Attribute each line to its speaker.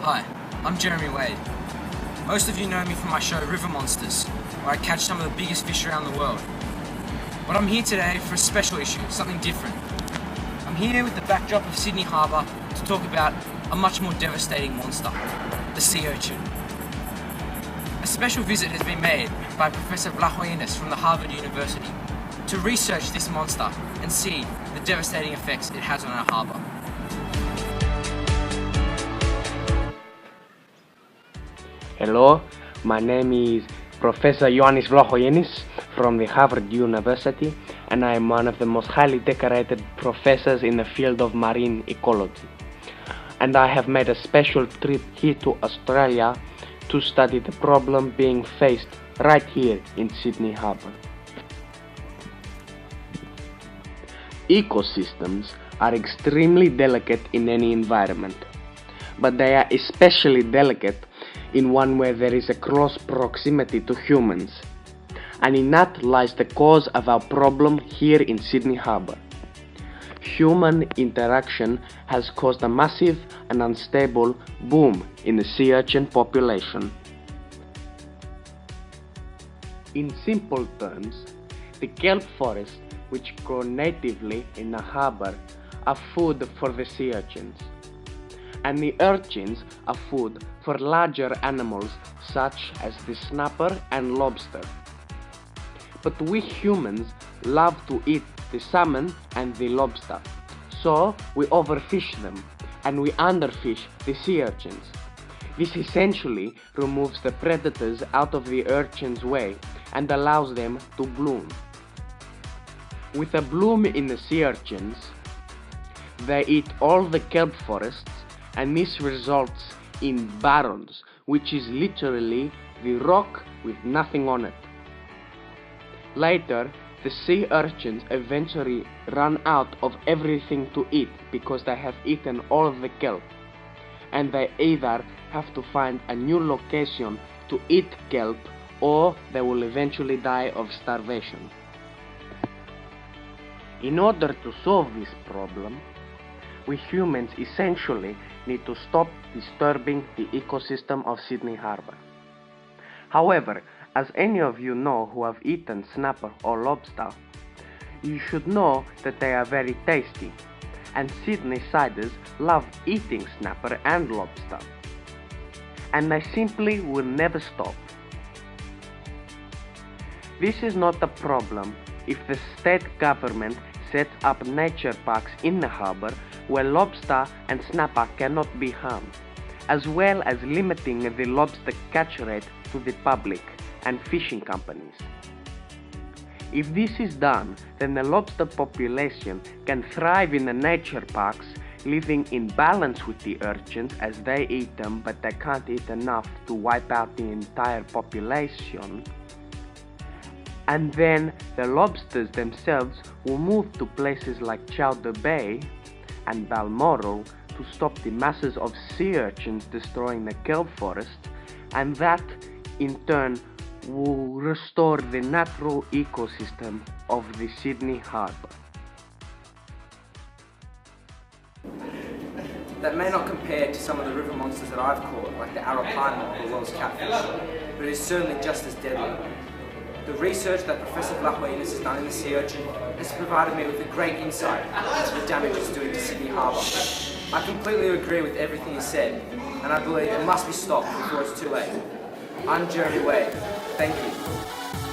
Speaker 1: Hi, I'm Jeremy Wade. Most of you know me from my show River Monsters, where I catch some of the biggest fish around the world. But I'm here today for a special issue, something different. I'm here with the backdrop of Sydney Harbour to talk about a much more devastating monster, the sea urchin. A special visit has been made by Professor Vlachos from the Harvard University to research this monster and see the devastating effects it has on our harbour.
Speaker 2: Hello, my name is Professor Vlachos from the Harvard University, and I am one of the most highly decorated professors in the field of marine ecology. And I have made a special trip here to Australia to study the problem being faced right here in Sydney Harbour. Ecosystems are extremely delicate in any environment, but they are especially delicate in one where there is a close proximity to humans, and in that lies the cause of our problem here in Sydney Harbour. Human interaction has caused a massive and unstable boom in the sea urchin population. In simple terms, the kelp forests which grow natively in the harbour are food for the sea urchins, and the urchins are food for larger animals such as the snapper and lobster. But we humans love to eat the salmon and the lobster, so we overfish them and we underfish the sea urchins. This essentially removes the predators out of the urchins' way and allows them to bloom. With a bloom in the sea urchins, they eat all the kelp forests, and this results in barrens, which is literally the rock with nothing on it. Later, the sea urchins eventually run out of everything to eat because they have eaten all of the kelp, and they either have to find a new location to eat kelp or they will eventually die of starvation. In order to solve this problem, we humans essentially need to stop disturbing the ecosystem of Sydney Harbour. However, as any of you know who have eaten snapper or lobster, you should know that they are very tasty, and Sydney-siders love eating snapper and lobster, and they simply will never stop. This is not a problem if the state government sets up nature parks in the harbour where lobster and snapper cannot be harmed, as well as limiting the lobster catch rate to the public and fishing companies. If this is done, then the lobster population can thrive in the nature parks, living in balance with the urchins as they eat them, but they can't eat enough to wipe out the entire population. And then the lobsters themselves will move to places like Chowder Bay and Balmoral to stop the masses of sea urchins destroying the kelp forest, and that in turn will restore the natural ecosystem of the Sydney Harbour.
Speaker 1: That may not compare to some of the river monsters that I've caught, like the arapaima or Wells catfish, but it is certainly just as deadly. The research that Professor Vlachos has done in the sea urchin has provided me with a great insight into the damage it's doing to Sydney Harbour. I completely agree with everything he said, and I believe it must be stopped before it's too late. I'm Jeremy Wade. Thank you.